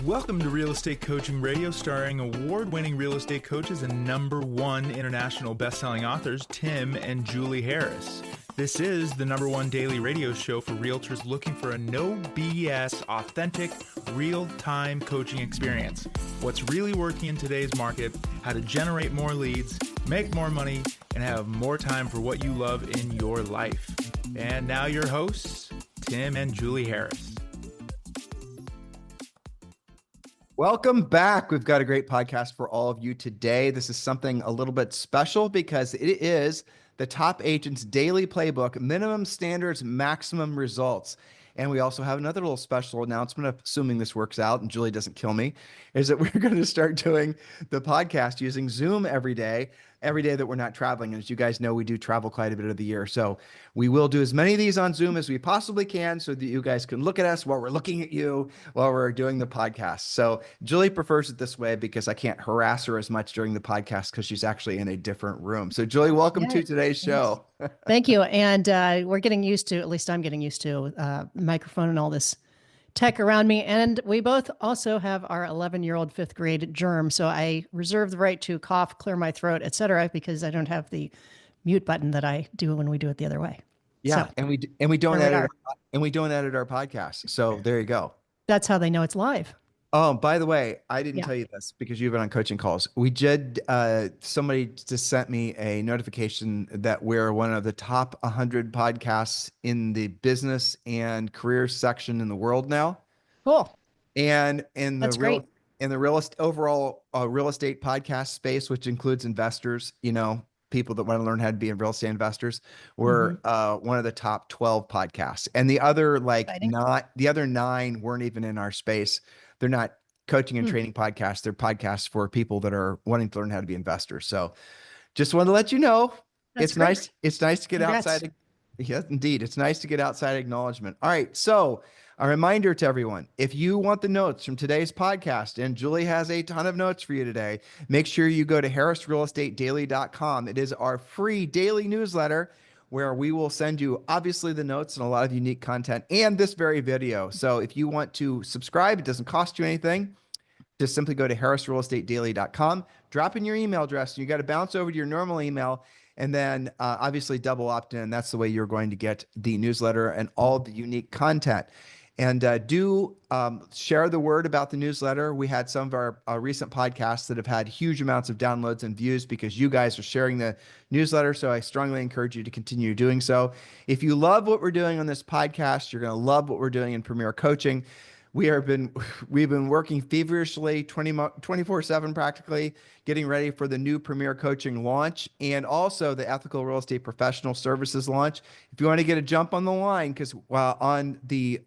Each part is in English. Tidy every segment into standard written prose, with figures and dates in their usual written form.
Welcome to Real Estate Coaching Radio, starring award-winning real estate coaches and #1 international best-selling authors, Tim and Julie Harris. This is the #1 daily radio show for realtors looking for a no BS, authentic, real-time coaching experience. What's really working in today's market, how to generate more leads, make more money, and have more time for what you love in your life. And now your hosts, Tim and Julie Harris. Welcome back. We've got a great podcast for all of you today. This is something a little bit special because it is the Top Agents Daily Playbook, Minimum Standards, Maximum Results. And we also have another little special announcement, assuming this works out and Julie doesn't kill me, is that we're going to start doing the podcast using Zoom every day that we're not traveling. And as you guys know, we do travel quite a bit of the year. So we will do as many of these on Zoom as we possibly can so that you guys can look at us while we're looking at you while we're doing the podcast. So Julie prefers it this way because I can't harass her as much during the podcast because she's actually in a different room. So Julie, welcome to today's show. Thank you. And we're getting used to, at least I'm getting used to microphone and all this tech around me. And we both also have our 11-year-old fifth grade germ. So I reserve the right to cough, clear my throat, et cetera, because I don't have the mute button that I do when we do it the other way. Yeah. So, and we don't edit our podcast. So there you go. That's how they know it's live. Oh, by the way, I didn't tell you this because you've been on coaching calls. We did, somebody just sent me a notification that we're one of the top 100 podcasts in the business and career section in the world now. Cool. And in the overall real estate podcast space, which includes investors, people that want to learn how to be real estate investors, we're one of the top 12 podcasts. And the other nine weren't even in our space. They're not coaching and training podcasts. They're podcasts for people that are wanting to learn how to be investors. So just wanted to let you know, it's nice. It's nice to get outside. Yes, indeed. It's nice to get outside acknowledgement. All right. So a reminder to everyone, if you want the notes from today's podcast, and Julie has a ton of notes for you today, make sure you go to harrisrealestatedaily.com. It is our free daily newsletter where we will send you obviously the notes and a lot of unique content and this very video. So if you want to subscribe, it doesn't cost you anything. Just simply go to harrisrealestatedaily.com, drop in your email address, and you got to bounce over to your normal email and then obviously double opt in. That's the way you're going to get the newsletter and all the unique content. And do share the word about the newsletter. We had some of our recent podcasts that have had huge amounts of downloads and views because you guys are sharing the newsletter. So I strongly encourage you to continue doing so. If you love what we're doing on this podcast, you're going to love what we're doing in Premier Coaching. We've been working feverishly 24/7 practically, getting ready for the new Premier Coaching launch and also the Ethical Real Estate Professional Services launch. If you want to get a jump on the line, because on the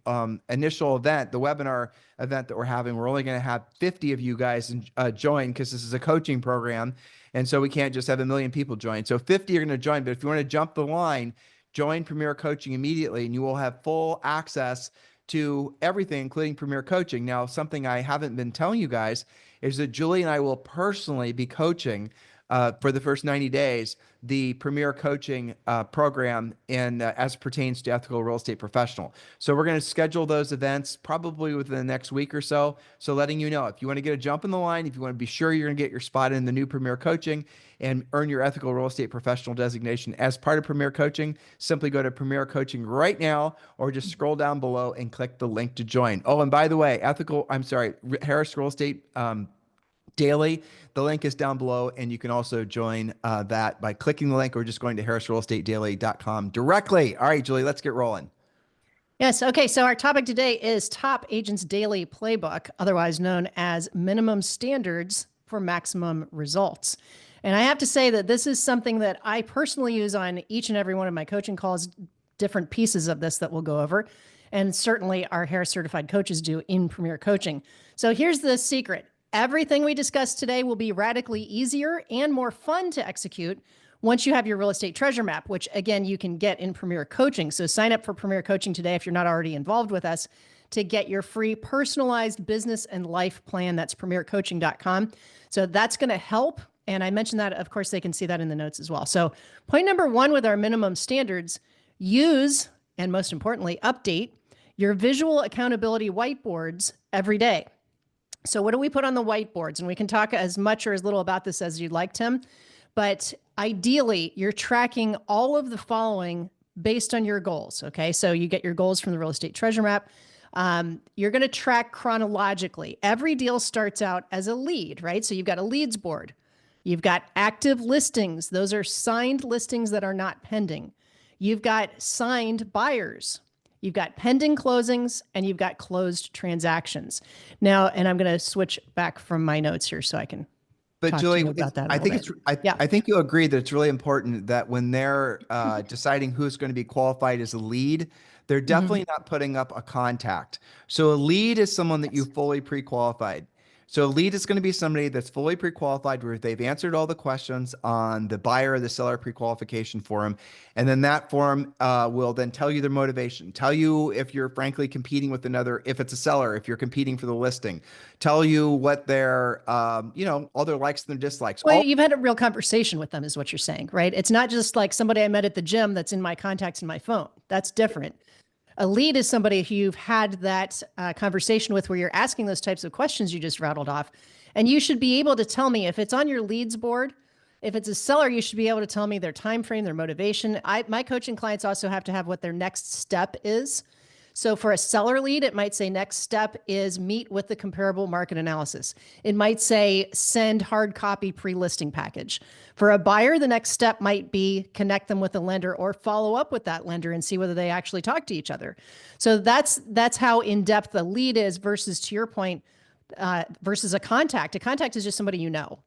initial event, the webinar event that we're having, we're only going to have 50 of you guys join because this is a coaching program. And so we can't just have 1 million people join. So 50 are going to join. But if you want to jump the line, join Premier Coaching immediately and you will have full access to everything, including Premier Coaching. Now, something I haven't been telling you guys is that Julie and I will personally be coaching for the first 90 days, the Premier Coaching program as pertains to Ethical Real Estate Professional. So we're going to schedule those events probably within the next week or so. So letting you know, if you want to get a jump in the line, if you want to be sure you're going to get your spot in the new Premier Coaching and earn your Ethical Real Estate Professional designation as part of Premier Coaching, simply go to Premier Coaching right now or just scroll down below and click the link to join. Oh, and by the way, Harris Real Estate Daily. The link is down below, and you can also join that by clicking the link or just going to harrisrealestatedaily.com directly. All right, Julie, let's get rolling. Yes. Okay. So our topic today is Top Agents Daily Playbook, otherwise known as Minimum Standards for Maximum Results. And I have to say that this is something that I personally use on each and every one of my coaching calls, different pieces of this that we'll go over. And certainly our Harris certified coaches do in Premier Coaching. So here's the secret. Everything we discuss today will be radically easier and more fun to execute once you have your real estate treasure map, which again, you can get in Premier Coaching. So sign up for Premier Coaching today if you're not already involved with us to get your free personalized business and life plan. That's premiercoaching.com. So that's going to help. And I mentioned that, of course, they can see that in the notes as well. So point number one with our minimum standards, use, and most importantly, update your visual accountability whiteboards every day. So what do we put on the whiteboards? And we can talk as much or as little about this as you'd like, Tim. But ideally, you're tracking all of the following based on your goals. Okay. So you get your goals from the real estate treasure map. You're going to track chronologically. Every deal starts out as a lead, right? So you've got a leads board. You've got active listings. Those are signed listings that are not pending. You've got signed buyers. You've got pending closings, and you've got closed transactions. Now, and I'm going to switch back from my notes here so I can But talk Julie, to you about that a I little think bit. I think you'll agree that it's really important that when they're deciding who's going to be qualified as a lead, they're definitely not putting up a contact. So a lead is someone that you fully pre-qualified. So a lead is going to be somebody that's fully pre-qualified where they've answered all the questions on the buyer or the seller pre-qualification form. And then that form will then tell you their motivation, tell you if you're frankly competing with another, if it's a seller, if you're competing for the listing, tell you what their, all their likes and their dislikes. Well, you've had a real conversation with them is what you're saying, right? It's not just like somebody I met at the gym that's in my contacts in my phone. That's different. A lead is somebody who you've had that conversation with where you're asking those types of questions you just rattled off. And you should be able to tell me if it's on your leads board. If it's a seller, you should be able to tell me their time frame, their motivation. My coaching clients also have to have what their next step is. So for a seller lead, it might say next step is meet with the comparable market analysis. It might say send hard copy pre-listing package. For a buyer, the next step might be connect them with a lender or follow up with that lender and see whether they actually talk to each other. So that's how in-depth the lead is versus, to your point, versus a contact. A contact is just somebody you know.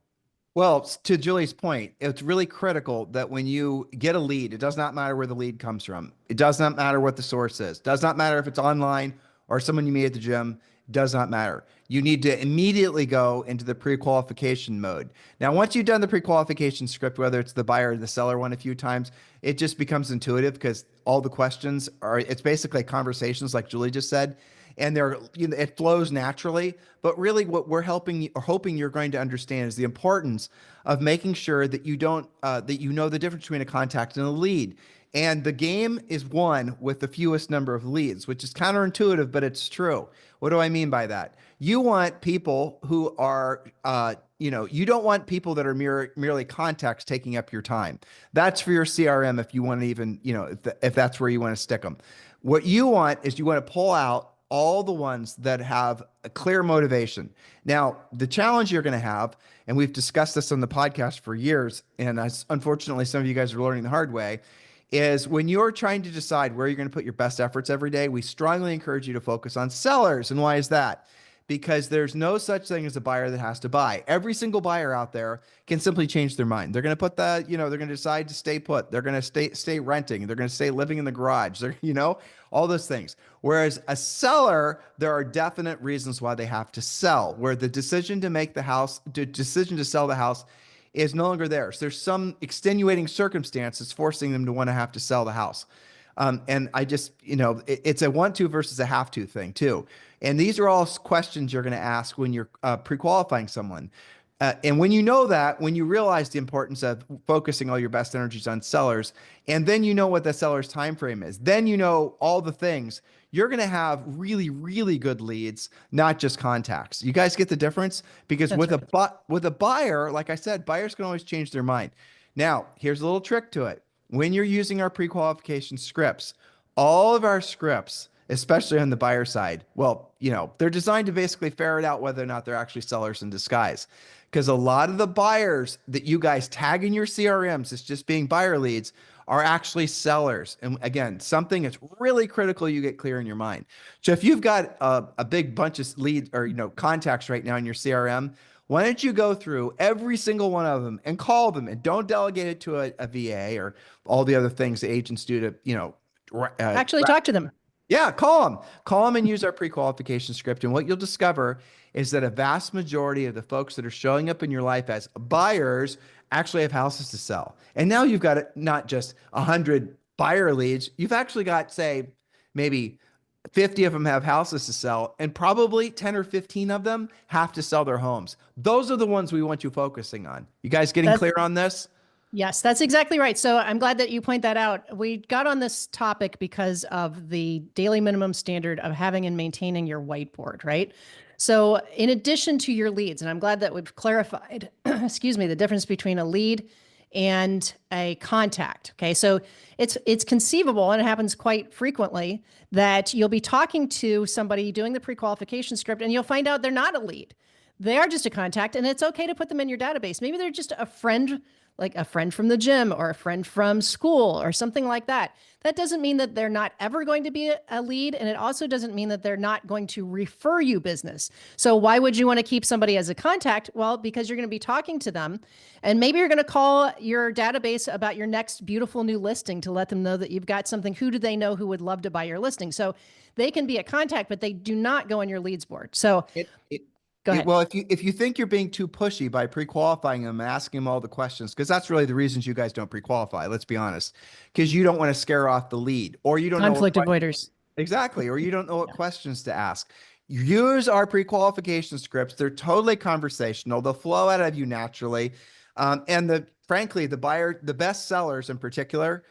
Well, to Julie's point, it's really critical that when you get a lead, it does not matter where the lead comes from. It does not matter what the source is. It does not matter if it's online or someone you meet at the gym. It does not matter. You need to immediately go into the pre-qualification mode. Now, once you've done the pre-qualification script, whether it's the buyer or the seller one a few times, it just becomes intuitive because all the questions it's basically conversations like Julie just said. And it flows naturally. But really what we're hoping you're going to understand is the importance of making sure that you don't, that you know the difference between a contact and a lead. And the game is won with the fewest number of leads, which is counterintuitive, but it's true. What do I mean by that? You want people who are, you don't want people that are merely contacts taking up your time. That's for your CRM if you want to even, if that's where you want to stick them. What you want is you want to pull out all the ones that have a clear motivation. Now, the challenge you're going to have, and we've discussed this on the podcast for years, and unfortunately, some of you guys are learning the hard way, is when you're trying to decide where you're going to put your best efforts every day, we strongly encourage you to focus on sellers. And why is that? Because there's no such thing as a buyer that has to buy. Every single buyer out there can simply change their mind. They're going to put that, they're going to decide to stay put. They're going to stay renting. They're going to stay living in the garage. They're, all those things. Whereas a seller, there are definite reasons why they have to sell, where the decision to make the decision to sell the house is no longer theirs. There's some extenuating circumstances forcing them to want to have to sell the house. And I just, it's a want to versus a have to thing too. And these are all questions you're going to ask when you're pre-qualifying someone. And when you know that, when you realize the importance of focusing all your best energies on sellers, and then you know what the seller's time frame is, then you know all the things, you're going to have really, really good leads, not just contacts. You guys get the difference? Because with a buyer, like I said, buyers can always change their mind. Now, here's a little trick to it. When you're using our pre-qualification scripts, all of our scripts, especially on the buyer side, well, they're designed to basically ferret out whether or not they're actually sellers in disguise. Because a lot of the buyers that you guys tag in your CRMs as just being buyer leads are actually sellers. And again, something that's really critical you get clear in your mind. So if you've got a big bunch of leads or contacts right now in your CRM, why don't you go through every single one of them and call them, and don't delegate it to a VA or all the other things the agents do to, actually talk to them. Yeah, call them and use our pre-qualification script. And what you'll discover is that a vast majority of the folks that are showing up in your life as buyers actually have houses to sell. And now you've got not just 100 buyer leads, you've actually got, say, maybe 50 of them have houses to sell, and probably 10 or 15 of them have to sell their homes. Those are the ones we want you focusing on. You guys getting clear on this? Yes, that's exactly right. So I'm glad that you point that out. We got on this topic because of the daily minimum standard of having and maintaining your whiteboard, right? So in addition to your leads, and I'm glad that we've clarified, excuse me, the difference between a lead and a contact. Okay. So it's conceivable, and it happens quite frequently, that you'll be talking to somebody doing the pre-qualification script and you'll find out they're not a lead. They are just a contact, and it's okay to put them in your database. Maybe they're just a friend, like a friend from the gym or a friend from school or something like that. That doesn't mean that they're not ever going to be a lead. And it also doesn't mean that they're not going to refer you business. So why would you want to keep somebody as a contact? Well, because you're going to be talking to them, and maybe you're going to call your database about your next beautiful new listing to let them know that you've got something. Who do they know who would love to buy your listing? So they can be a contact, but they do not go on your leads board. So go ahead. Well, if you think you're being too pushy by pre-qualifying them and asking them all the questions, because that's really the reasons you guys don't pre-qualify, let's be honest, because you don't want to scare off the lead, or you don't Conflict know avoiders. Exactly, or you don't know what questions to ask. Use our pre-qualification scripts. They're totally conversational. They'll flow out of you naturally. And frankly, the best sellers in particular,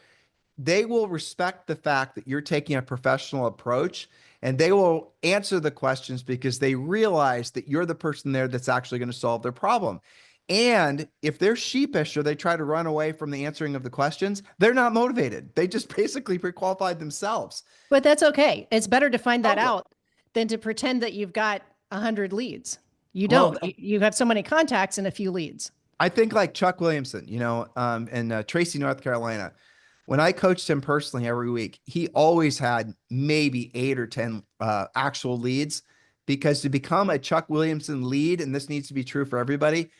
they will respect the fact that you're taking a professional approach, and they will answer the questions because they realize that you're the person there that's actually going to solve their problem. And if they're sheepish or they try to run away from the answering of the questions, they're not motivated. They just basically pre-qualified themselves. But that's okay. It's better to find that out than to pretend that you've got 100 leads. You don't. Well, you have so many contacts and a few leads. I think like Chuck Williamson, in Tracy, North Carolina. When I coached him personally every week, he always had maybe 8 or 10 actual leads, because to become a Chuck Williamson lead, and this needs to be true for everybody,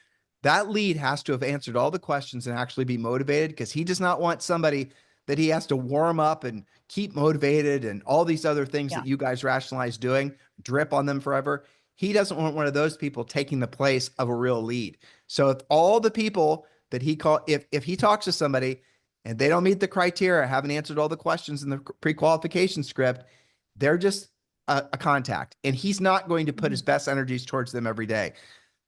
that lead has to have answered all the questions and actually be motivated, because he does not want somebody that he has to warm up and keep motivated and all these other things that you guys rationalize doing, drip on them forever. He doesn't want one of those people taking the place of a real lead. So if all the people that if he talks to somebody and they don't meet the criteria, haven't answered all the questions in the pre-qualification script, they're just a contact, and he's not going to put his best energies towards them every day.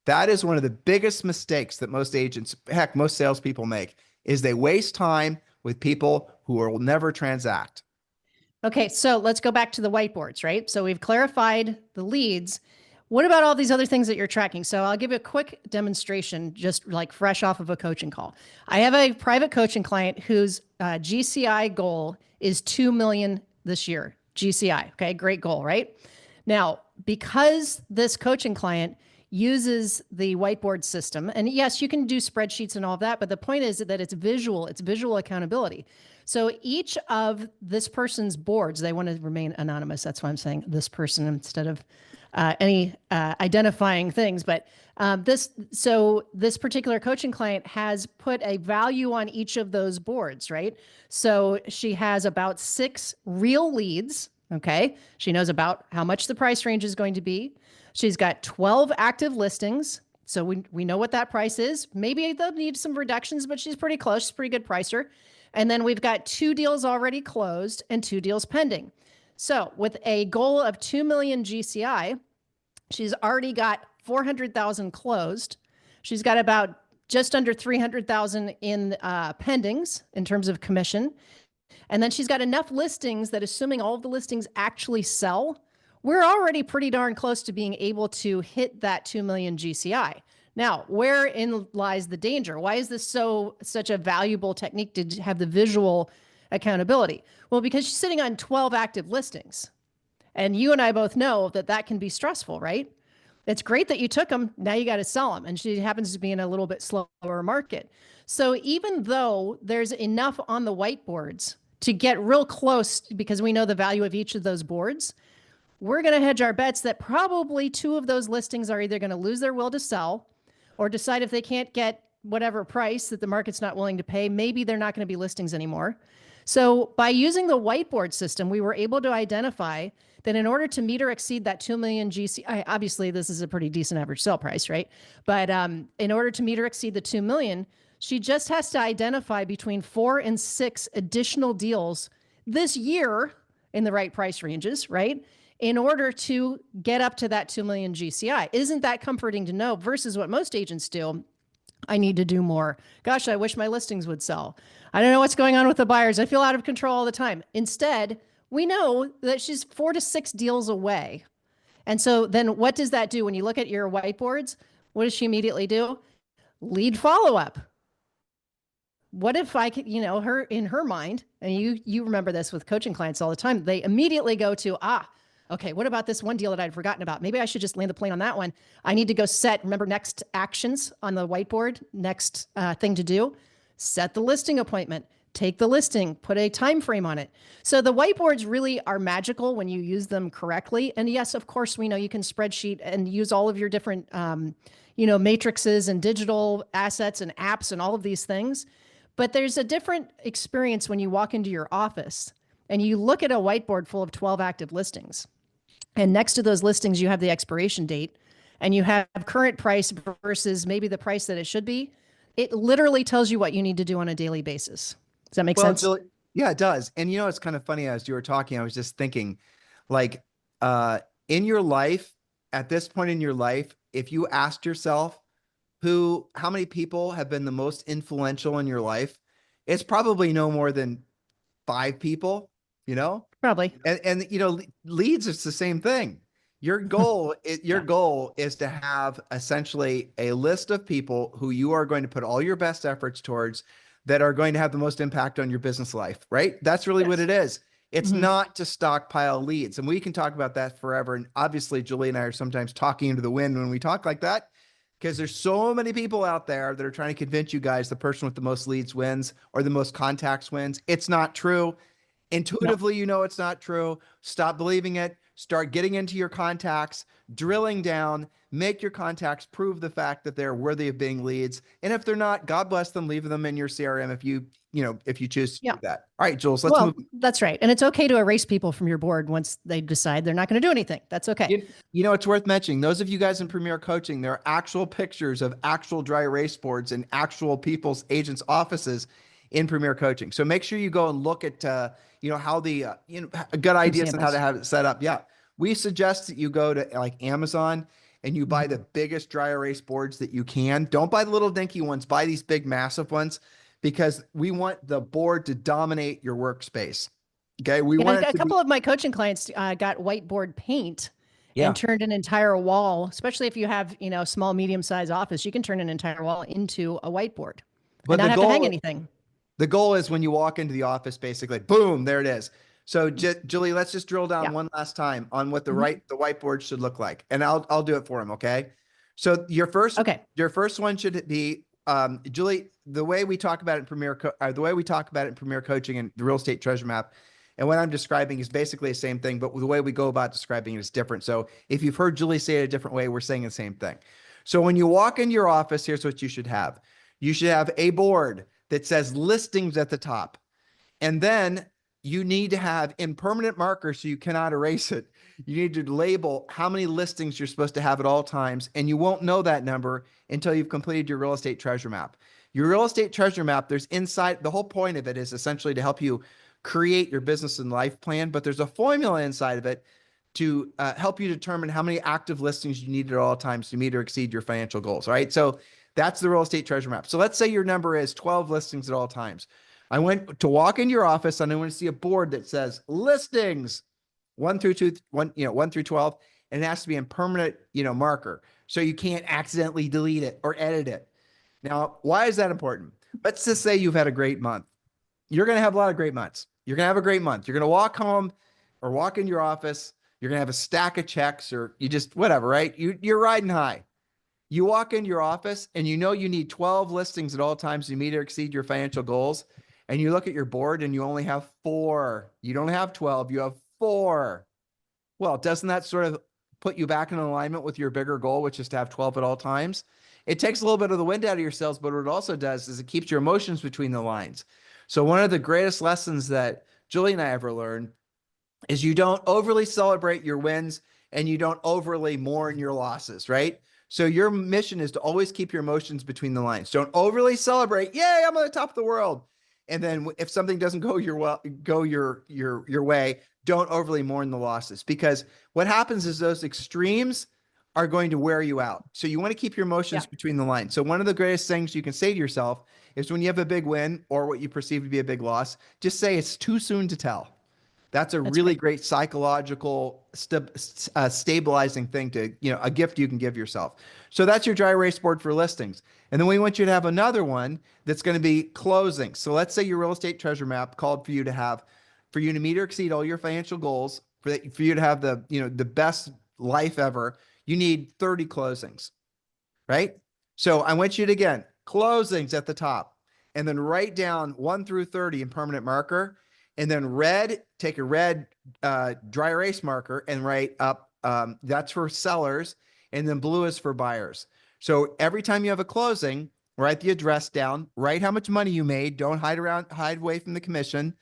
That is one of the biggest mistakes that most agents, heck, most salespeople make, is they waste time with people who will never transact. Okay, so let's go back to the whiteboards, right? So we've clarified the leads. What about all these other things that you're tracking? So I'll give you a quick demonstration, just like fresh off of a coaching call. I have a private coaching client whose GCI goal is 2 million this year. GCI. Okay, great goal, right? Now, because this coaching client uses the whiteboard system, and yes, you can do spreadsheets and all of that, but the point is that it's visual accountability. So each of this person's boards, they want to remain anonymous. That's why I'm saying this person instead of any identifying things. But this particular coaching client has put a value on each of those boards, right? So she has about 6 real leads. Okay. She knows about how much the price range is going to be. She's got 12 active listings. So we know what that price is. Maybe they'll need some reductions, but she's pretty close. She's a pretty good pricer. And then we've got 2 deals already closed and 2 deals pending. So with a goal of 2 million GCI, she's already got 400,000 closed. She's got about just under 300,000 in pendings in terms of commission. And then she's got enough listings that, assuming all of the listings actually sell, we're already pretty darn close to being able to hit that 2 million GCI. Now, wherein lies the danger? Why is this such a valuable technique to have the visual accountability? Well, because she's sitting on 12 active listings. And you and I both know that that can be stressful, right? It's great that you took them. Now you got to sell them. And she happens to be in a little bit slower market. So even though there's enough on the whiteboards to get real close, because we know the value of each of those boards, we're going to hedge our bets that probably 2 of those listings are either going to lose their will to sell or decide if they can't get whatever price that the market's not willing to pay, maybe they're not going to be listings anymore. So by using the whiteboard system, we were able to identify that in order to meet or exceed that 2 million GCI, obviously this is a pretty decent average sale price, right? But in order to meet or exceed the 2 million, she just has to identify between 4 and 6 additional deals this year in the right price ranges, right? In order to get up to that 2 million GCI. Isn't that comforting to know versus what most agents do? I need to do more. Gosh, I wish my listings would sell. I don't know what's going on with the buyers. I feel out of control all the time. Instead, we know that she's 4 to 6 deals away. And so then what does that do when you look at your whiteboards? What does she immediately do? Lead follow up. What if I could, her in her mind, and you remember this with coaching clients all the time, they immediately go to, okay, what about this one deal that I'd forgotten about? Maybe I should just land the plane on that one. I need to go remember next actions on the whiteboard, next thing to do, set the listing appointment, take the listing, put a time frame on it. So the whiteboards really are magical when you use them correctly. And yes, of course, we know you can spreadsheet and use all of your different, matrices and digital assets and apps and all of these things. But there's a different experience when you walk into your office and you look at a whiteboard full of 12 active listings. And next to those listings, you have the expiration date and you have current price versus maybe the price that it should be. It literally tells you what you need to do on a daily basis. Does that make sense? Julie, yeah, it does. And it's kind of funny as you were talking, I was just thinking like, in your life, at this point in your life, if you asked yourself, how many people have been the most influential in your life? It's probably no more than 5 people, Probably. And leads, it's the same thing. Your goal is to have essentially a list of people who you are going to put all your best efforts towards that are going to have the most impact on your business life, right? That's really what it is. It's not to stockpile leads. And we can talk about that forever. And obviously, Julie and I are sometimes talking into the wind when we talk like that, because there's so many people out there that are trying to convince you guys the person with the most leads wins or the most contacts wins. It's not true. Intuitively, it's not true. Stop believing it. Start getting into your contacts, drilling down, make your contacts prove the fact that they're worthy of being leads. And if they're not, God bless them, leave them in your CRM if you choose to do that. All right, Jules, let's move. That's right. And it's okay to erase people from your board once they decide they're not going to do anything. That's okay. It's worth mentioning. Those of you guys in Premier Coaching, there are actual pictures of actual dry erase boards in actual people's agents' offices in Premier Coaching. So make sure you go and look at, how the, good ideas on how to have it set up. Yeah. We suggest that you go to like Amazon and you buy the biggest dry erase boards that you can. Don't buy the little dinky ones, buy these big, massive ones, because we want the board to dominate your workspace. Okay. We want a couple of my coaching clients got whiteboard paint and turned an entire wall, especially if you have, small, medium-sized office, you can turn an entire wall into a whiteboard and not have to hang anything. The goal is when you walk into the office, basically, boom, there it is. So Julie, let's just drill down one last time on what the whiteboard should look like. And I'll do it for him. Okay. So your first one should be, Julie, the way we talk about it in Premier Coaching and the Real Estate Treasure Map. And what I'm describing is basically the same thing, but the way we go about describing it is different. So if you've heard Julie say it a different way, we're saying the same thing. So when you walk into your office, here's what you should have. You should have a board that says listings at the top. And then you need to have in permanent marker so you cannot erase it. You need to label how many listings you're supposed to have at all times. And you won't know that number until you've completed your real estate treasure map. Your real estate treasure map, the whole point of it is essentially to help you create your business and life plan, but there's a formula inside of it to help you determine how many active listings you need at all times to meet or exceed your financial goals. All right. So that's the real estate treasure map. So let's say your number is 12 listings at all times. I went to walk in your office and I want to see a board that says listings 1 through 12, and it has to be in permanent, marker. So you can't accidentally delete it or edit it. Now, why is that important? Let's just say you've had a great month. You're going to have a lot of great months. You're going to have a great month. You're going to walk home or walk in your office. You're going to have a stack of checks or you just, whatever, right? You're riding high. You walk into your office and you need 12 listings at all times to meet or exceed your financial goals. And you look at your board and you only have 4. You don't have 12, you have 4. Well, doesn't that sort of put you back in alignment with your bigger goal, which is to have 12 at all times? It takes a little bit of the wind out of your sails, but what it also does is it keeps your emotions between the lines. So one of the greatest lessons that Julie and I ever learned is you don't overly celebrate your wins and you don't overly mourn your losses, right? So your mission is to always keep your emotions between the lines. Don't overly celebrate. Yay, I'm on the top of the world. And then if something doesn't go your way, don't overly mourn the losses, because what happens is those extremes are going to wear you out. So you want to keep your emotions between the lines. So one of the greatest things you can say to yourself is when you have a big win or what you perceive to be a big loss, just say it's too soon to tell. That's a really great psychological stabilizing thing to, a gift you can give yourself. So that's your dry erase board for listings. And then we want you to have another one that's going to be closing. So let's say your real estate treasure map called for you to meet or exceed all your financial goals, for you to have the best life ever. You need 30 closings, right? So I want you to, again, closings at the top, and then write down 1 through 30 in permanent marker. And then take a red dry erase marker and write up, that's for sellers. And then blue is for buyers. So every time you have a closing, write the address down, write how much money you made. Don't hide away from the commission.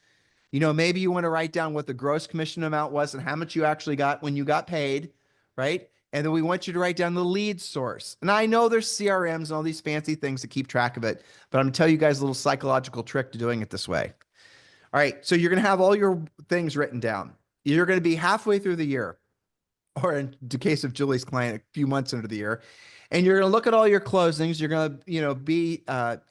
Maybe you want to write down what the gross commission amount was and how much you actually got when you got paid, right? And then we want you to write down the lead source. And I know there's CRMs and all these fancy things to keep track of it, but I'm going to tell you guys a little psychological trick to doing it this way. All right, so you're going to have all your things written down. You're going to be halfway through the year, or in the case of Julie's client, a few months into the year, and you're going to look at all your closings. You're going to, be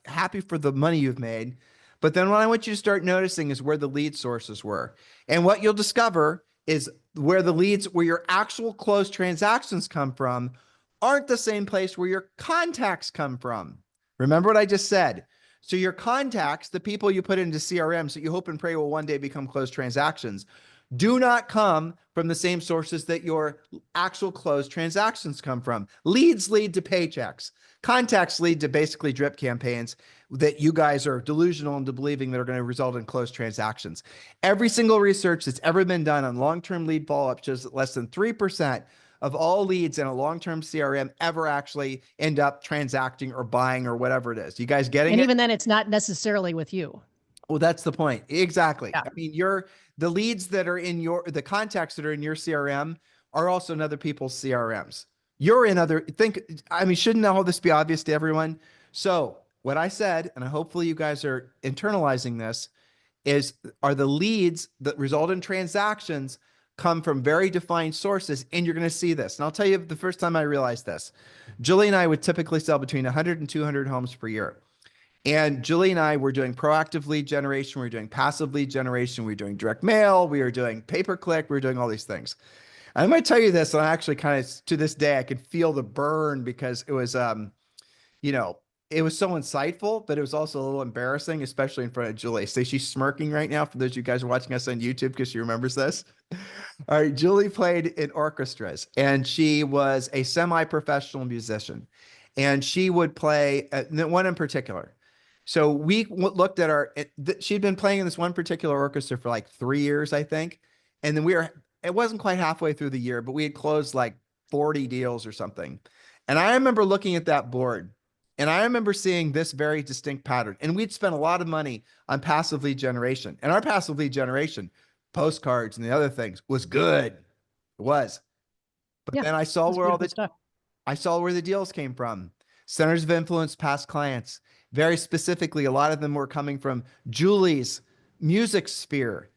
happy for the money you've made. But then what I want you to start noticing is where the lead sources were. And what you'll discover is where your actual closed transactions come from aren't the same place where your contacts come from. Remember what I just said? So your contacts, the people you put into CRMs that you hope and pray will one day become closed transactions, do not come from the same sources that your actual closed transactions come from. Leads lead to paychecks. Contacts lead to basically drip campaigns that you guys are delusional into believing that are going to result in closed transactions. Every single research that's ever been done on long-term lead follow-up shows that less than 3% of all leads in a long-term CRM ever actually end up transacting or buying or whatever it is. You guys getting it? And even then, it's not necessarily with you. Well, that's the point. Exactly. Yeah. I mean, the leads that are in the contacts that are in your CRM are also in other people's CRMs. Shouldn't all this be obvious to everyone? So what I said, and hopefully you guys are internalizing this, are the leads that result in transactions come from very defined sources, and you're going to see this. And I'll tell you the first time I realized this. Julie and I would typically sell between 100 and 200 homes per year. And Julie and I were doing proactive lead generation. We were doing passive lead generation. We were doing direct mail. We were doing pay-per-click. We were doing all these things. And I'm going to tell you this, and I actually kind of, to this day, I can feel the burn because it was, it was so insightful, but it was also a little embarrassing, especially in front of Julie. So she's smirking right now for those of you guys watching us on YouTube because she remembers this. All right, Julie played in orchestras, and she was a semi-professional musician, and she would play one in particular. So we looked at she'd been playing in this one particular orchestra for like 3 years, I think. And then it wasn't quite halfway through the year, but we had closed like 40 deals or something. And I remember looking at that board, and I remember seeing this very distinct pattern. And we'd spent a lot of money on passive lead generation. And our passive lead generation, postcards and the other things, was good. It was. But then I saw where the deals came from. Centers of influence, past clients. Very specifically, a lot of them were coming from Julie's music sphere.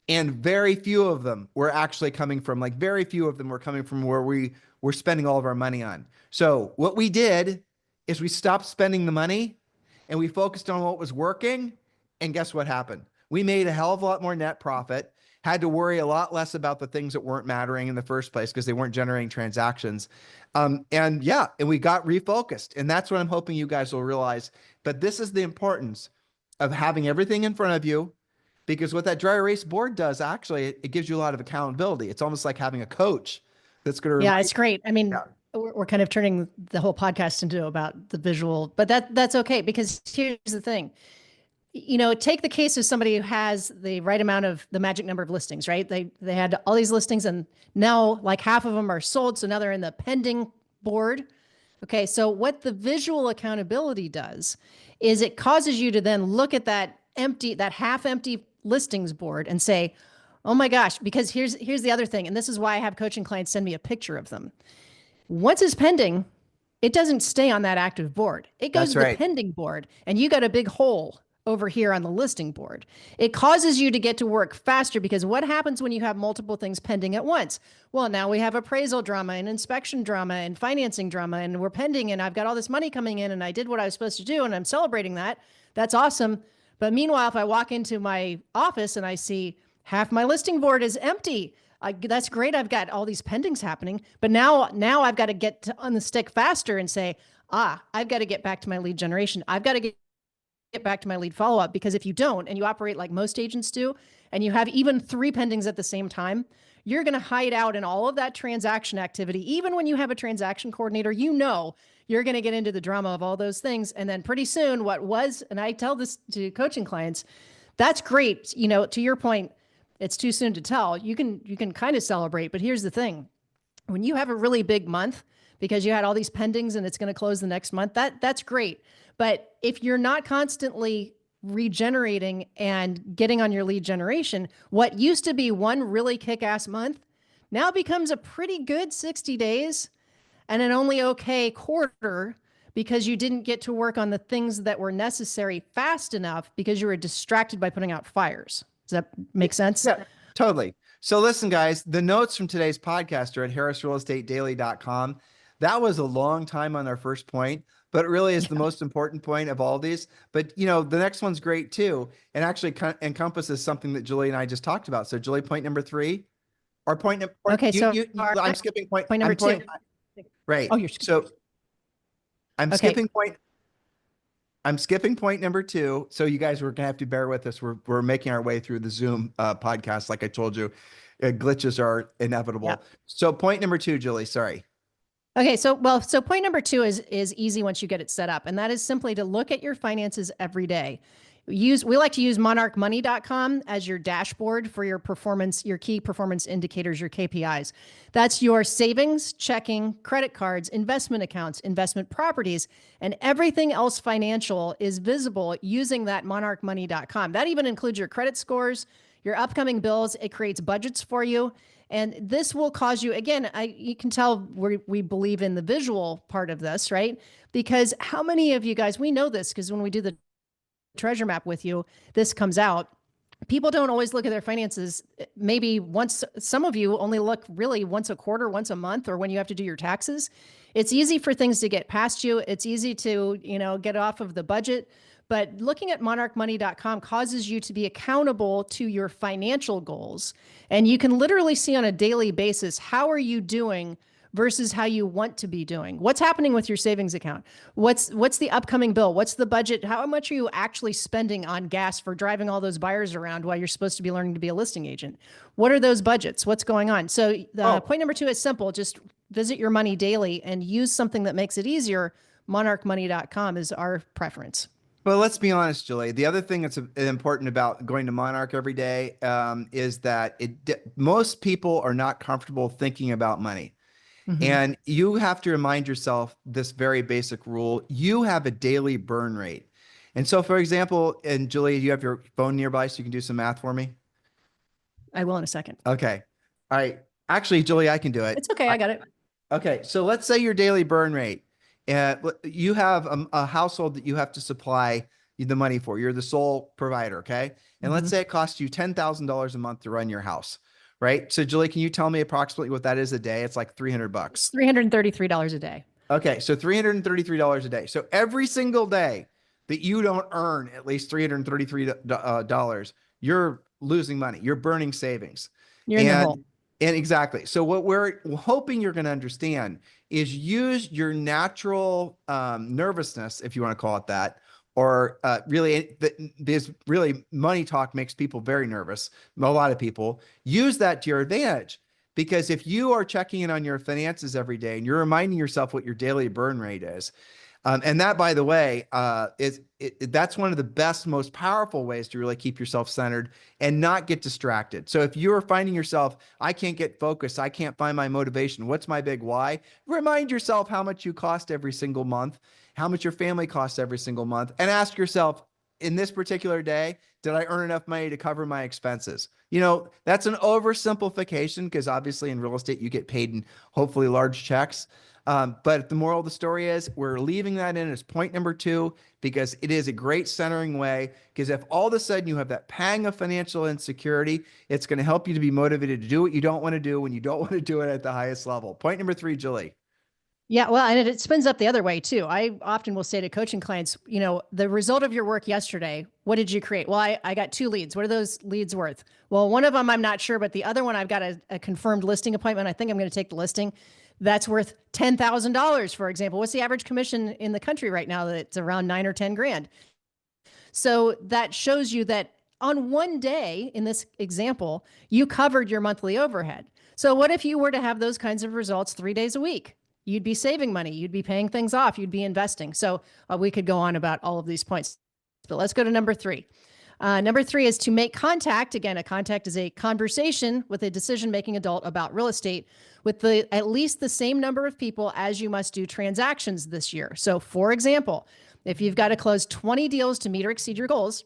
And very few of them were actually coming from, where we were spending all of our money on. So what we did is we stopped spending the money and we focused on what was working. And guess what happened? We made a hell of a lot more net profit, had to worry a lot less about the things that weren't mattering in the first place because they weren't generating transactions. And we got refocused. And that's what I'm hoping you guys will realize. But this is the importance of having everything in front of you, because what that dry erase board does, actually, it gives you a lot of accountability. It's almost like having a coach that's going to. Yeah, it's great. I mean, we're kind of turning the whole podcast into about the visual, but that's okay, because here's the thing. Take the case of somebody who has the right amount of the magic number of listings, right? They had all these listings, and now like half of them are sold. So now they're in the pending board. Okay. So what the visual accountability does is it causes you to then look at that half empty listings board and say, oh my gosh, because here's the other thing. And this is why I have coaching clients send me a picture of them. Once it's pending, it doesn't stay on that active board. It goes to the pending board, and you got a big hole over here on the listing board. It causes you to get to work faster because what happens when you have multiple things pending at once? Well, now we have appraisal drama and inspection drama and financing drama, and we're pending, and I've got all this money coming in, and I did what I was supposed to do, and I'm celebrating that. That's awesome. But meanwhile, if I walk into my office and I see half my listing board is empty, that's great. I've got all these pendings happening, but now I've got to get on the stick faster and say, I've got to get back to my lead generation. I've got to get back to my lead follow-up, because if you don't, and you operate like most agents do, and you have even 3 pendings at the same time, you're going to hide out in all of that transaction activity. Even when you have a transaction coordinator, you're going to get into the drama of all those things. And then pretty soon and I tell this to coaching clients, that's great. To your point, it's too soon to tell. You can kind of celebrate, but here's the thing. When you have a really big month because you had all these pendings and it's going to close the next month, that's great. But if you're not constantly regenerating and getting on your lead generation, what used to be one really kick-ass month now becomes a pretty good 60 days and an only okay quarter, because you didn't get to work on the things that were necessary fast enough because you were distracted by putting out fires. Does that make sense? Yeah, totally. So listen, guys, the notes from today's podcast are at harrisrealestatedaily.com. That was a long time on our first point, but it really is the most important point of all these. But, the next one's great too, and actually encompasses something that Julie and I just talked about. So Julie, point number 3, or point number, okay, I'm skipping point number 2. Right. Oh, you're so I'm okay. skipping point. I'm skipping point number 2. So you guys were gonna have to bear with us. We're making our way through the Zoom podcast. Like I told you, glitches are inevitable. Yep. So point number 2, Julie, sorry. Okay. So point number 2 is easy once you get it set up. And that is simply to look at your finances every day. We like to use monarchmoney.com as your dashboard for your performance, your key performance indicators, your KPIs. That's your savings, checking, credit cards, investment accounts, investment properties, and everything else financial is visible using that monarchmoney.com. That even includes your credit scores, your upcoming bills. It creates budgets for you. And this will cause you, again, you can tell we believe in the visual part of this, right? Because how many of you guys, we know this because when we do the treasure map with you, this comes out. People don't always look at their finances. Maybe once, some of you only look really once a quarter, once a month, or when you have to do your taxes. It's easy for things to get past you. It's easy to, get off of the budget. But looking at monarchmoney.com causes you to be accountable to your financial goals. And you can literally see on a daily basis, how are you doing versus how you want to be doing? What's happening with your savings account? What's the upcoming bill? What's the budget? How much are you actually spending on gas for driving all those buyers around while you're supposed to be learning to be a listing agent? What are those budgets? What's going on? So point number 2 is simple. Just visit your money daily and use something that makes it easier. Monarchmoney.com is our preference. Well, let's be honest, Julie. The other thing that's important about going to Monarch every day is that most people are not comfortable thinking about money. Mm-hmm. And you have to remind yourself this very basic rule. You have a daily burn rate. And so, for example, and Julie, you have your phone nearby so you can do some math for me? I will in a second. Okay. All right. Actually, Julie, I can do it. It's okay. I got it. Okay. So let's say your daily burn rate. You have a household that you have to supply the money for. You're the sole provider, okay? And let's say it costs you $10,000 a month to run your house, right? So Julie, can you tell me approximately what that is a day? It's like $300. $333 a day. Okay, so $333 a day. So every single day that you don't earn at least $333, you're losing money. You're burning savings. You're in the hole. And exactly. So what we're hoping you're going to understand is use your natural nervousness, if you want to call it that, or because really money talk makes people very nervous. A lot of people use that to your advantage, because if you are checking in on your finances every day and you're reminding yourself what your daily burn rate is, and that, by the way, that's one of the best, most powerful ways to really keep yourself centered and not get distracted. So if you're finding yourself, I can't get focused, I can't find my motivation, what's my big why? Remind yourself how much you cost every single month, how much your family costs every single month, and ask yourself, in this particular day, did I earn enough money to cover my expenses? That's an oversimplification, because obviously in real estate, you get paid in hopefully large checks. But the moral of the story is we're leaving that in as point number 2 because it is a great centering way. Because if all of a sudden you have that pang of financial insecurity, it's going to help you to be motivated to do what you don't want to do when you don't want to do it at the highest level. Point number 3, Julie. Yeah, well, and it spins up the other way too. I often will say to coaching clients, the result of your work yesterday, what did you create? Well, I got 2 leads. What are those leads worth? Well, one of them I'm not sure, but the other one I've got a confirmed listing appointment. I think I'm going to take the listing. That's worth $10,000, for example. What's the average commission in the country right now? That's around 9 or 10 grand. So that shows you that on one day in this example, you covered your monthly overhead. So what if you were to have those kinds of results 3 days a week? You'd be saving money. You'd be paying things off. You'd be investing. So we could go on about all of these points, but let's go to number 3. Number 3 is to make contact. Again, a contact is a conversation with a decision-making adult about real estate with at least the same number of people as you must do transactions this year. So for example, if you've got to close 20 deals to meet or exceed your goals,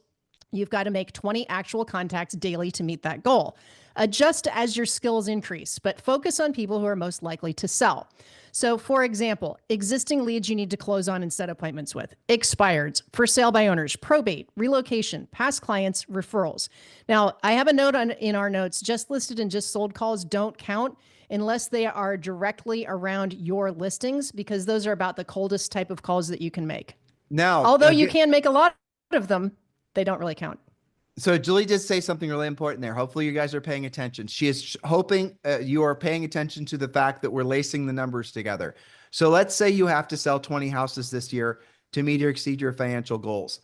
you've got to make 20 actual contacts daily to meet that goal. Adjust as your skills increase, but focus on people who are most likely to sell. So for example, existing leads you need to close on and set appointments with, expireds, for sale by owners, probate, relocation, past clients, referrals. Now, I have a note in our notes, just listed and just sold calls don't count unless they are directly around your listings, because those are about the coldest type of calls that you can make. Now, although you can make a lot of them, they don't really count. So Julie did say something really important there. Hopefully you guys are paying attention. She is hoping you are paying attention to the fact that we're lacing the numbers together. So let's say you have to sell 20 houses this year to meet or exceed your financial goals.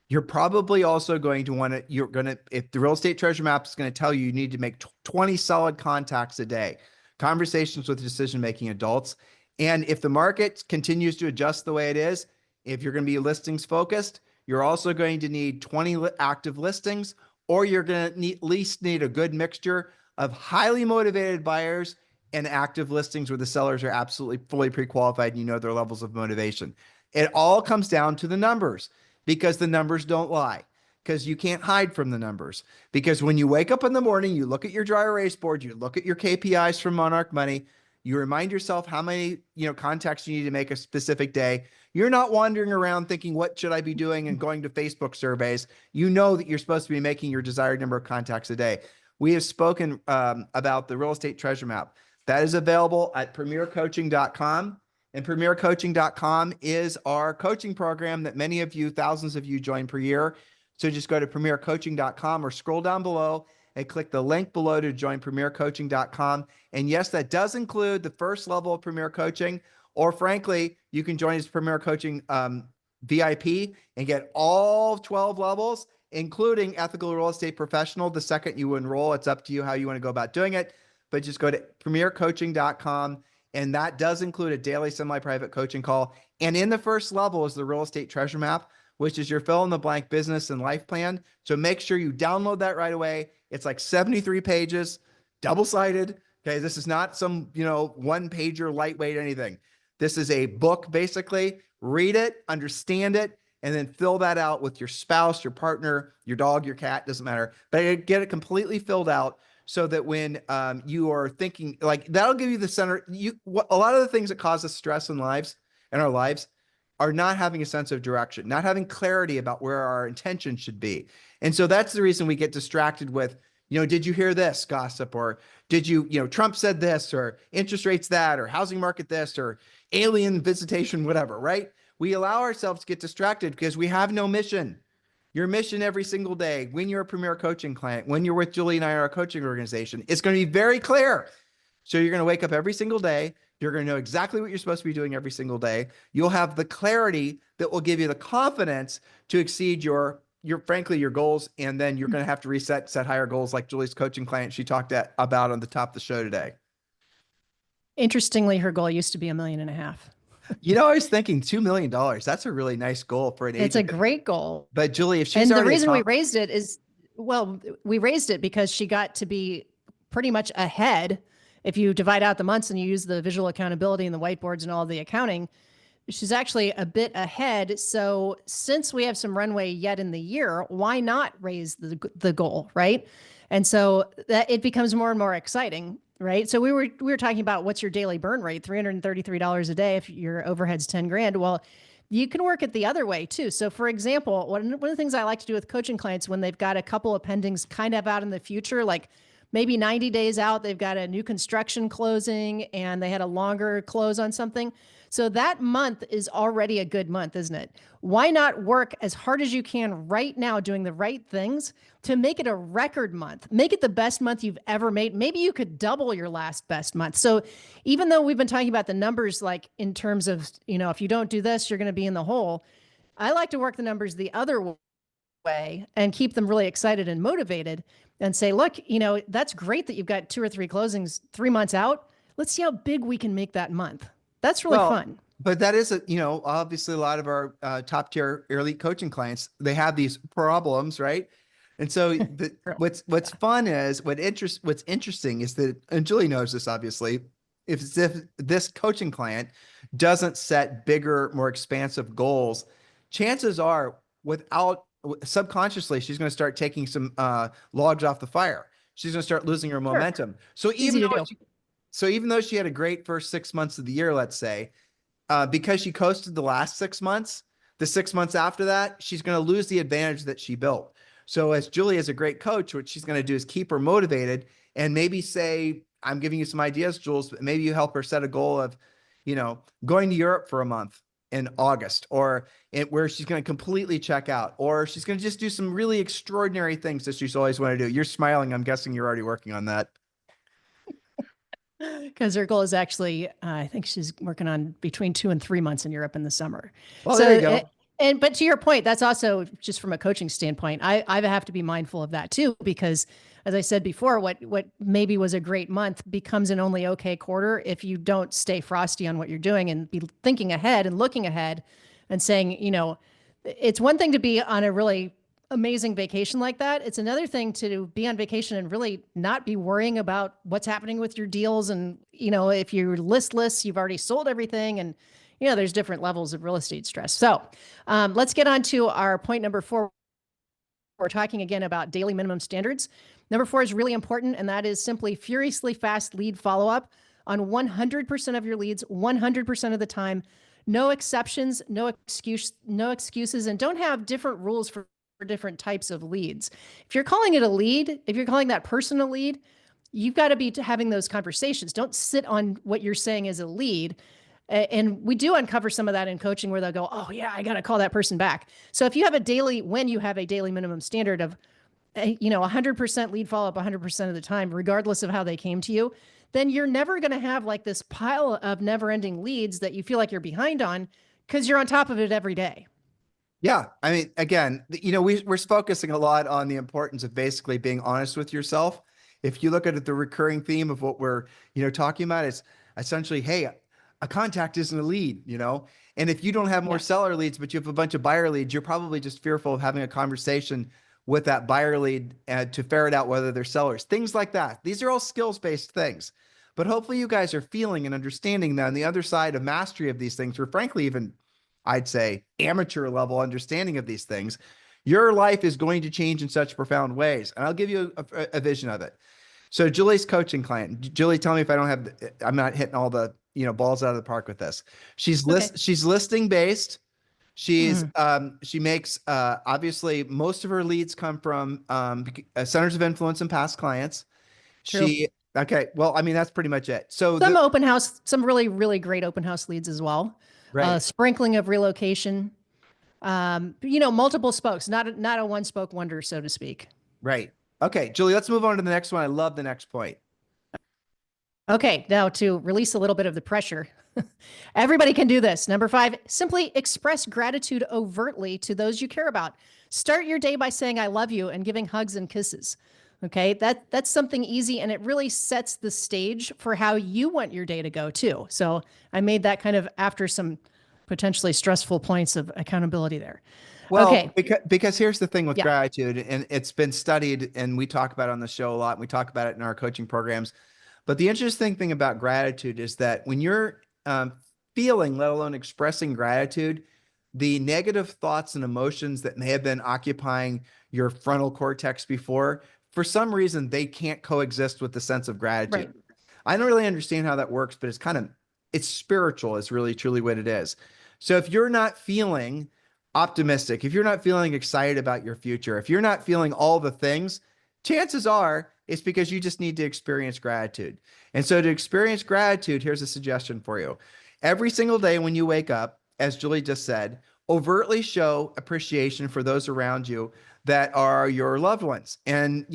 You're probably also going to want to, if the real estate treasure map is going to tell you, you need to make 20 solid contacts a day, conversations with decision-making adults. And if the market continues to adjust the way it is, if you're going to be listings focused, you're also going to need 20 active listings, or you're going to at least need a good mixture of highly motivated buyers and active listings where the sellers are absolutely fully pre-qualified and you know their levels of motivation. It all comes down to the numbers because the numbers don't lie, because you can't hide from the numbers. Because when you wake up in the morning, you look at your dry erase board, you look at your KPIs from Monarch Money, you remind yourself how many contacts you need to make a specific day. You're not wandering around thinking, what should I be doing, and going to Facebook surveys. You know that you're supposed to be making your desired number of contacts a day. We have spoken about the real estate treasure map. That is available at premiercoaching.com. And premiercoaching.com is our coaching program that many of you, thousands of you, join per year. So just go to premiercoaching.com or scroll down below and click the link below to join premiercoaching.com. And yes, that does include the first level of Premier Coaching, or frankly, you can join as Premier Coaching VIP and get all 12 levels, including Ethical Real Estate Professional. The second you enroll, it's up to you how you want to go about doing it, but just go to premiercoaching.com. And that does include a daily semi-private coaching call. And in the first level is the real estate treasure map, which is your fill in the blank business and life plan. So make sure you download that right away. It's like 73 pages, double-sided. Okay, this is not some, one-pager, lightweight, anything. This is a book, basically. Read it, understand it, and then fill that out with your spouse, your partner, your dog, your cat, doesn't matter. But get it completely filled out so that when you are thinking, that'll give you the center. A lot of the things that cause us stress in our lives are not having a sense of direction, not having clarity about where our intention should be. And so that's the reason we get distracted with, did you hear this gossip, or did Trump said this, or interest rates that, or housing market this, or alien visitation, whatever, right? We allow ourselves to get distracted because we have no mission. Your mission every single day, when you're a Premier Coaching client, when you're with Julie and I, our coaching organization, it's going to be very clear. So you're going to wake up every single day. You're going to know exactly what you're supposed to be doing every single day. You'll have the clarity that will give you the confidence to exceed your goals. And then you're going to have to set higher goals, like Julie's coaching client she talked about on the top of the show today. Interestingly, her goal used to be $1.5 million. I was thinking $2 million. That's a really nice goal for an agent. It's a great goal. But Julie, if she's the reason we raised it is, we raised it because she got to be pretty much ahead. If you divide out the months and you use the visual accountability and the whiteboards and all the accounting, she's actually a bit ahead. So since we have some runway yet in the year, why not raise the goal, right? And so that it becomes more and more exciting. right? So we were talking about what's your daily burn rate, $333 a day if your overhead's 10 grand. Well, you can work it the other way too. So for example, one of the things I like to do with coaching clients when they've got a couple of pendings kind of out in the future, like maybe 90 days out, they've got a new construction closing and they had a longer close on something. So that month is already a good month, isn't it? Why not work as hard as you can right now doing the right things to make it a record month? Make it the best month you've ever made. Maybe you could double your last best month. So even though we've been talking about the numbers, like in terms of, if you don't do this, you're going to be in the hole. I like to work the numbers the other way and keep them really excited and motivated and say, look, that's great that you've got 2 or 3 closings 3 months out. Let's see how big we can make that month. That's really fun. But that is obviously a lot of our top tier elite coaching clients, they have these problems, right? And so what's fun is what's interesting is that, and Julie knows this obviously, if this coaching client doesn't set bigger, more expansive goals, chances are subconsciously, she's going to start taking some logs off the fire. She's going to start losing her momentum. So even though she had a great first 6 months of the year, let's say, because she coasted the last 6 months, the 6 months after that, she's going to lose the advantage that she built. So as Julie is a great coach, what she's going to do is keep her motivated and maybe say, I'm giving you some ideas, Jules, but maybe you help her set a goal of, going to Europe for a month in August, or where she's going to completely check out, or she's going to just do some really extraordinary things that she's always wanted to do. You're smiling. I'm guessing you're already working on that. Because her goal is actually, I think she's working on between 2 and 3 months in Europe in the summer. Well, there you go. But to your point, that's also just from a coaching standpoint. I have to be mindful of that too, because as I said before, what maybe was a great month becomes an only okay quarter if you don't stay frosty on what you're doing and be thinking ahead and looking ahead and saying, it's one thing to be on a really amazing vacation like that. It's another thing to be on vacation and really not be worrying about what's happening with your deals. And, if you're listless, you've already sold everything. And, there's different levels of real estate stress. So let's get on to our point number 4. We're talking again about daily minimum standards. Number 4 is really important, and that is simply furiously fast lead follow-up on 100% of your leads, 100% of the time. No exceptions, no excuses, and don't have different rules for different types of leads. If you're calling it a lead, if you're calling that person a lead, you've got to be having those conversations. Don't sit on what you're saying as a lead. And we do uncover some of that in coaching where they'll go, oh yeah, I got to call that person back. So if you have when you have a daily minimum standard of, 100% lead follow-up 100% of the time, regardless of how they came to you, then you're never going to have like this pile of never-ending leads that you feel like you're behind on because you're on top of it every day. Yeah. I mean, again, we're focusing a lot on the importance of basically being honest with yourself. If you look at it, the recurring theme of what we're, talking about is essentially, hey, a contact isn't a lead, and if you don't have more seller leads, but you have a bunch of buyer leads, you're probably just fearful of having a conversation with that buyer lead to ferret out whether they're sellers, things like that. These are all skills-based things, but hopefully you guys are feeling and understanding that on the other side of mastery of these things, or frankly, even I'd say amateur level understanding of these things, your life is going to change in such profound ways. And I'll give you a vision of it. So Julie's coaching client. Julie, tell me if I'm not hitting all the balls out of the park with this. She's listing based. She makes obviously most of her leads come from centers of influence and past clients. True. Well, I mean that's pretty much it. So some open house, some really really great open house leads as well. Right. Sprinkling of relocation. Multiple spokes, not a one spoke wonder, so to speak. Right. Okay, Julie, let's move on to the next one. I love the next point. Okay, now to release a little bit of the pressure. Everybody can do this. Number 5, simply express gratitude overtly to those you care about. Start your day by saying, I love you, and giving hugs and kisses. Okay, that's something easy, and it really sets the stage for how you want your day to go too. So I made that kind of after some potentially stressful points of accountability there. Well, okay. because here's the thing with gratitude, and it's been studied, and we talk about it on the show a lot, and we talk about it in our coaching programs. But the interesting thing about gratitude is that when you're feeling, let alone expressing gratitude, the negative thoughts and emotions that may have been occupying your frontal cortex before, for some reason, they can't coexist with the sense of gratitude. Right. I don't really understand how that works, but it's spiritual is really truly what it is. So if you're not feeling optimistic, if you're not feeling excited about your future, if you're not feeling all the things, chances are it's because you just need to experience gratitude. And so to experience gratitude, here's a suggestion for you. Every single day when you wake up, as Julie just said, overtly show appreciation for those around you that are your loved ones. And,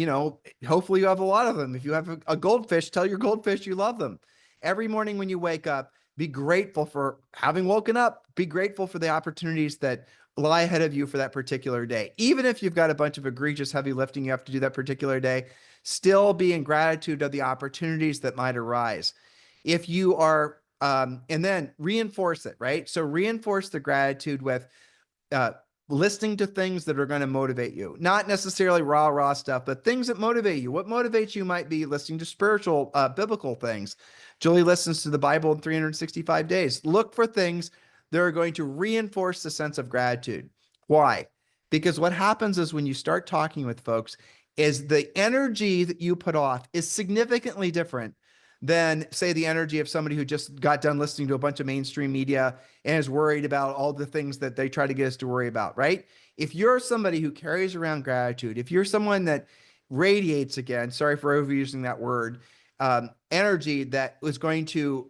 hopefully you have a lot of them. If you have a goldfish, tell your goldfish you love them. Every morning when you wake up, be grateful for having woken up. Be grateful for the opportunities that lie ahead of you for that particular day. Even if you've got a bunch of egregious heavy lifting you have to do that particular day, still be in gratitude of the opportunities that might arise. If you are, and then reinforce it, right? So reinforce the gratitude with listening to things that are going to motivate you, not necessarily rah stuff, but things that motivate you. What motivates you might be listening to spiritual, biblical things. Julie listens to the Bible in 365 days. Look for things that are going to reinforce the sense of gratitude. Why? Because what happens is when you start talking with folks is the energy that you put off is significantly different than, say, the energy of somebody who just got done listening to a bunch of mainstream media and is worried about all the things that they try to get us to worry about, right? If you're somebody who carries around gratitude, if you're someone that radiates, again, sorry for overusing that word, energy that was going to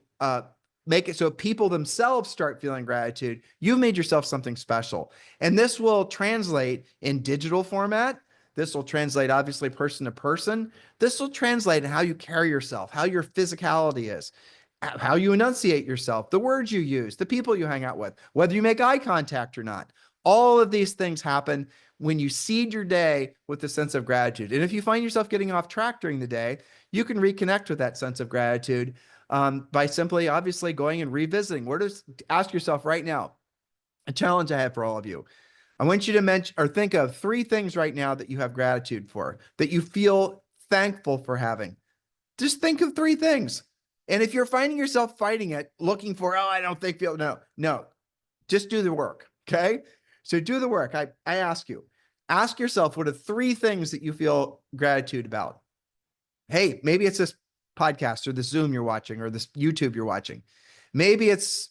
make it so people themselves start feeling gratitude, you've made yourself something special. And this will translate in digital format. This will translate, obviously, person to person. This will translate in how you carry yourself, how your physicality is, how you enunciate yourself, the words you use, the people you hang out with, whether you make eye contact or not. All of these things happen when you seed your day with a sense of gratitude. And if you find yourself getting off track during the day, you can reconnect with that sense of gratitude by simply, obviously, going and revisiting. Ask yourself right now, a challenge I have for all of you. I want you to mention or think of 3 things right now that you have gratitude for, that you feel thankful for having. Just think of 3 things. And if you're finding yourself fighting it, looking for, I don't think, no, just do the work. Okay. So do the work. I ask yourself, what are 3 things that you feel gratitude about? Hey, maybe it's this podcast or the Zoom you're watching or this YouTube you're watching. Maybe it's,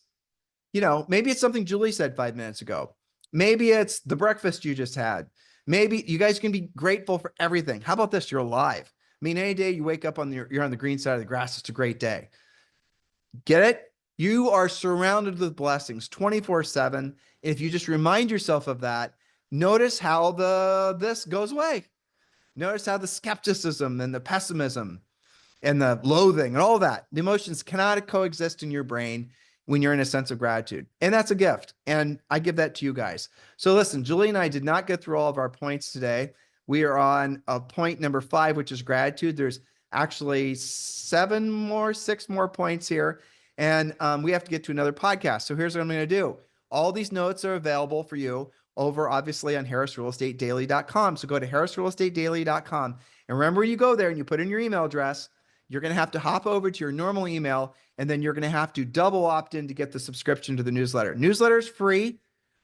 maybe it's something Julie said 5 minutes ago. Maybe it's the breakfast you just had. Maybe you guys can be grateful for everything. How about this? You're alive. I mean, any day you wake up you're on the green side of the grass, it's a great day. Get it? You are surrounded with blessings 24/7. If you just remind yourself of that, notice how this goes away. Notice how the skepticism and the pessimism and the loathing and all that, the emotions cannot coexist in your brain when you're in a sense of gratitude. And that's a gift. And I give that to you guys. So listen, Julie and I did not get through all of our points today. We are on point number 5, which is gratitude. There's actually 6 more points here. And we have to get to another podcast. So here's what I'm going to do. All these notes are available for you over, obviously, on harrisrealestatedaily.com. So go to harrisrealestatedaily.com. And remember, when you go there and you put in your email address, you're going to have to hop over to your normal email, and then you're going to have to double opt in to get the subscription to the newsletter. Newsletter is free.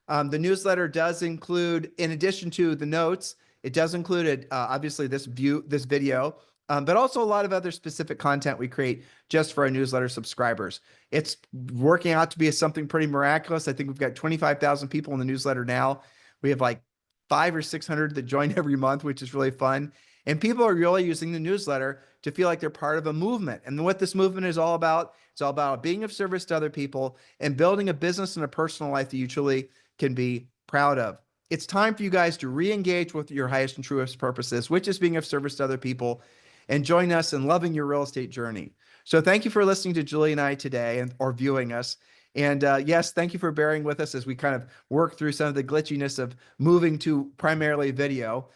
The newsletter does include, in addition to the notes, it does include, obviously, this video, but also a lot of other specific content we create just for our newsletter subscribers. It's working out to be something pretty miraculous. I think we've got 25,000 people in the newsletter now. We have like 500 or 600 that join every month, which is really fun. And people are really using the newsletter to feel like they're part of a movement. And what this movement is all about, it's all about being of service to other people and building a business and a personal life that you truly can be proud of. It's time for you guys to re-engage with your highest and truest purposes, which is being of service to other people, and join us in loving your real estate journey. So thank you for listening to Julie and I today or viewing us. And yes, thank you for bearing with us as we kind of work through some of the glitchiness of moving to primarily video.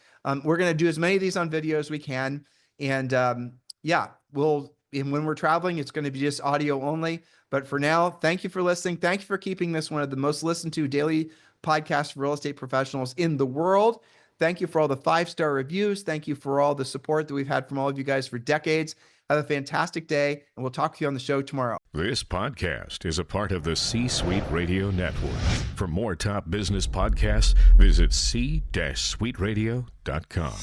We're going to do as many of these on video as we can. And and when we're traveling, it's going to be just audio only. But for now, thank you for listening. Thank you for keeping this one of the most listened to daily podcasts for real estate professionals in the world. Thank you for all the 5-star reviews. Thank you for all the support that we've had from all of you guys for decades. Have a fantastic day, and we'll talk to you on the show tomorrow. This podcast is a part of the C-Suite Radio Network. For more top business podcasts, visit c-suiteradio.com.